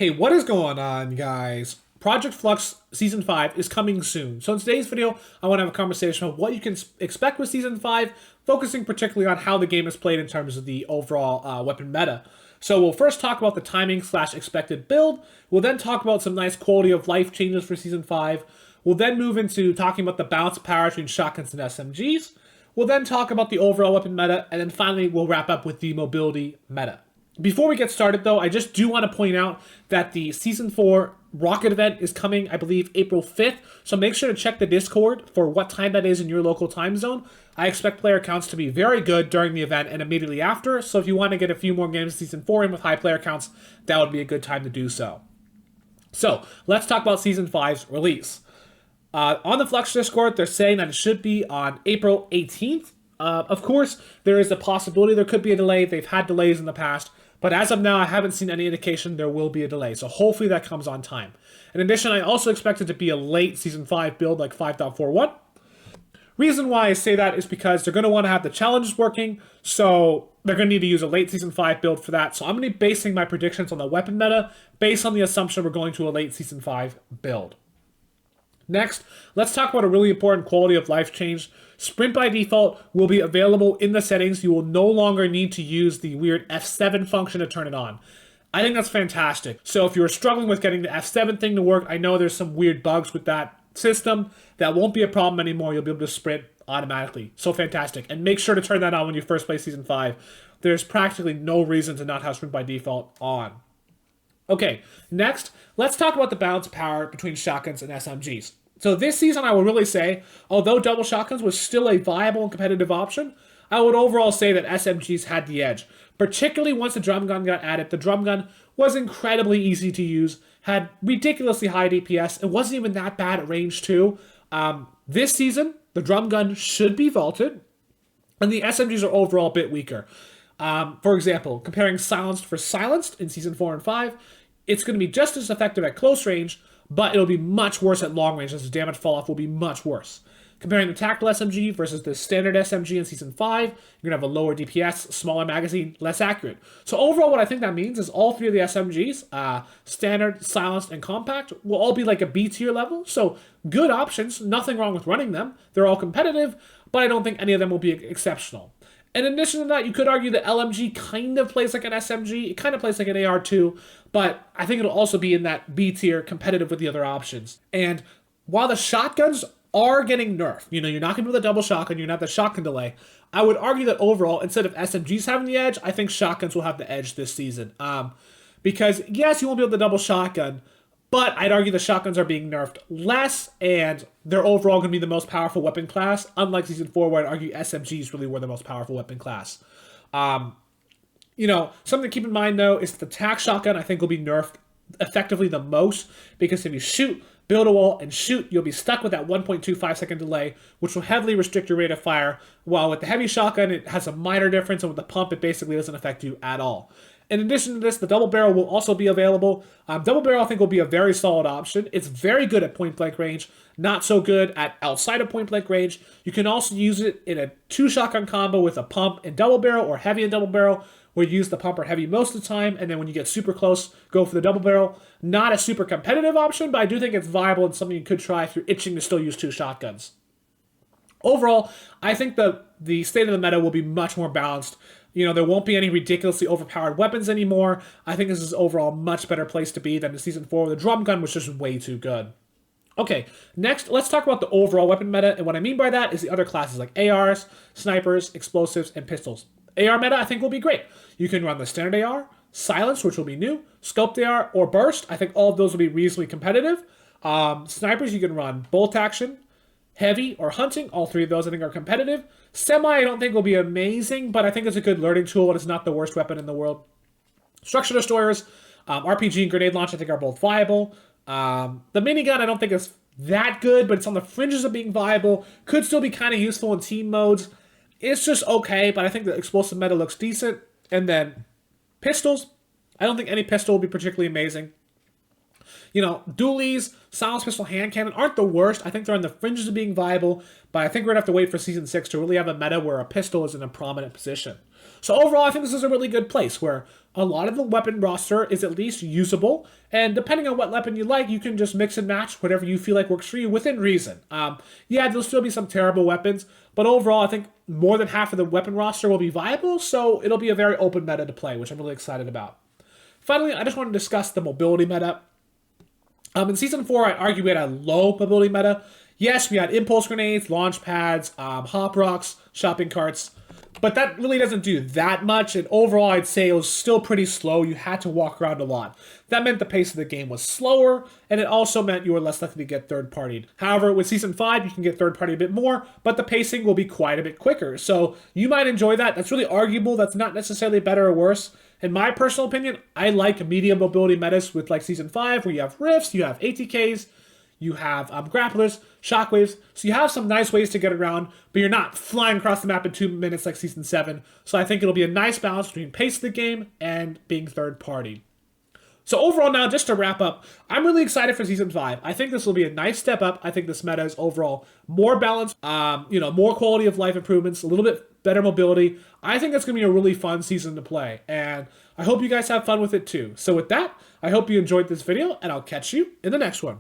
Hey, what is going on, guys? Project Flux Season 5 is coming soon. So in today's video, I want to have a conversation about what you can expect with Season 5, focusing particularly on how the game is played in terms of the overall weapon meta. So we'll first talk about the timing / expected build. We'll then talk about some nice quality of life changes for Season 5. We'll then move into talking about the balance power between shotguns and SMGs. We'll then talk about the overall weapon meta, and then finally we'll wrap up with the mobility meta. Before we get started, though, I just do want to point out that the Season 4 Rocket event is coming, I believe, April 5th, so make sure to check the Discord for what time that is in your local time zone. I expect player counts to be very good during the event and immediately after, so if you want to get a few more games in Season 4 in with high player counts, that would be a good time to do so. So, let's talk about Season 5's release. On the Flux Discord, they're saying that it should be on April 18th. Of course, there is a possibility there could be a delay. They've had delays in the past. But as of now, I haven't seen any indication there will be a delay, so hopefully that comes on time. In addition, I also expect it to be a late Season 5 build like 5.41. Reason why I say that is because they're going to want to have the challenges working, so they're going to need to use a late Season 5 build for that. So I'm going to be basing my predictions on the weapon meta based on the assumption we're going to a late Season 5 build. Next, let's talk about a really important quality of life change. Sprint by default will be available in the settings. You will no longer need to use the weird F7 function to turn it on. I think that's fantastic. So if you're struggling with getting the F7 thing to work, I know there's some weird bugs with that system. That won't be a problem anymore. You'll be able to sprint automatically. So fantastic. And make sure to turn that on when you first play Season 5. There's practically no reason to not have sprint by default on. Okay, next, let's talk about the balance power between shotguns and SMGs. So this season, I would really say, although double shotguns was still a viable and competitive option, I would overall say that SMGs had the edge. Particularly once the drum gun got added, the drum gun was incredibly easy to use, had ridiculously high DPS, it wasn't even that bad at range too. This season, the drum gun should be vaulted, and the SMGs are overall a bit weaker. For example, comparing silenced for silenced in Season 4 and 5, it's going to be just as effective at close range, but it'll be much worse at long range as the damage fall-off will be much worse. Comparing the tactical SMG versus the standard SMG in Season 5, you're going to have a lower DPS, smaller magazine, less accurate. So overall, what I think that means is all three of the SMGs, standard, silenced, and compact, will all be like a B tier level. So good options, nothing wrong with running them. They're all competitive, but I don't think any of them will be exceptional. In addition to that, you could argue that LMG kind of plays like an SMG. It kind of plays like an AR too, but I think it'll also be in that B tier competitive with the other options. And while the shotguns are getting nerfed, you're not going to do the double shotgun, you're not the shotgun delay, I would argue that overall, instead of SMGs having the edge, I think shotguns will have the edge this season. Because yes, you won't be able to double shotgun, but I'd argue the shotguns are being nerfed less, and they're overall going to be the most powerful weapon class, unlike Season 4, where I'd argue SMGs really were the most powerful weapon class. Something to keep in mind, though, is the tac shotgun, I think, will be nerfed effectively the most, because if you shoot, build a wall, and shoot, you'll be stuck with that 1.25 second delay, which will heavily restrict your rate of fire, while with the heavy shotgun, it has a minor difference, and with the pump, it basically doesn't affect you at all. In addition to this, the double barrel will also be available. Double barrel, I think, will be a very solid option. It's very good at point-blank range, not so good at outside of point-blank range. You can also use it in a 2-shotgun combo with a pump and double barrel, or heavy and double barrel, where you use the pump or heavy most of the time, and then when you get super close, go for the double barrel. Not a super competitive option, but I do think it's viable and something you could try if you're itching to still use 2 shotguns. Overall, I think the state of the meta will be much more balanced. There won't be any ridiculously overpowered weapons anymore. I think this is overall a much better place to be than in Season 4, where the drum gun was just way too good. Okay, next, let's talk about the overall weapon meta, and what I mean by that is the other classes like ARs, snipers, explosives, and pistols. AR meta, I think, will be great. You can run the standard AR, silenced, which will be new, scoped AR, or burst. I think all of those will be reasonably competitive. Snipers, you can run bolt action, heavy, or hunting. All three of those, I think, are competitive. Semi, I don't think will be amazing, but I think it's a good learning tool, and it's not the worst weapon in the world. Structure destroyers, RPG and grenade launch, I think, are both viable. The minigun, I don't think is that good, but it's on the fringes of being viable. Could still be kind of useful in team modes. It's just okay, but I think the explosive meta looks decent. And then pistols, I don't think any pistol will be particularly amazing. Dualies, Silence Pistol, Hand Cannon aren't the worst. I think they're on the fringes of being viable, but I think we're going to have to wait for Season 6 to really have a meta where a pistol is in a prominent position. So overall, I think this is a really good place where a lot of the weapon roster is at least usable, and depending on what weapon you like, you can just mix and match whatever you feel like works for you within reason. Yeah, there'll still be some terrible weapons, but overall, I think more than half of the weapon roster will be viable, so it'll be a very open meta to play, which I'm really excited about. Finally, I just want to discuss the mobility meta. In Season 4, I'd argue we had a low mobility meta. Yes, we had impulse grenades, launch pads, hop rocks, shopping carts, but that really doesn't do that much, and overall I'd say it was still pretty slow. You had to walk around a lot. That meant the pace of the game was slower, and it also meant you were less likely to get third-partied. However, with Season 5, you can get third-party a bit more, but the pacing will be quite a bit quicker, so you might enjoy that. That's really arguable. That's not necessarily better or worse. In my personal opinion, I like medium mobility metas with like Season 5, where you have rifts, you have ATKs, you have grapplers, shockwaves, so you have some nice ways to get around, but you're not flying across the map in 2 minutes like Season 7, so I think it'll be a nice balance between pace of the game and being third-party. So overall now, just to wrap up, I'm really excited for Season 5. I think this will be a nice step up. I think this meta is overall more balanced, more quality of life improvements, a little bit better mobility. I think it's going to be a really fun season to play, and I hope you guys have fun with it too. So with that, I hope you enjoyed this video, and I'll catch you in the next one.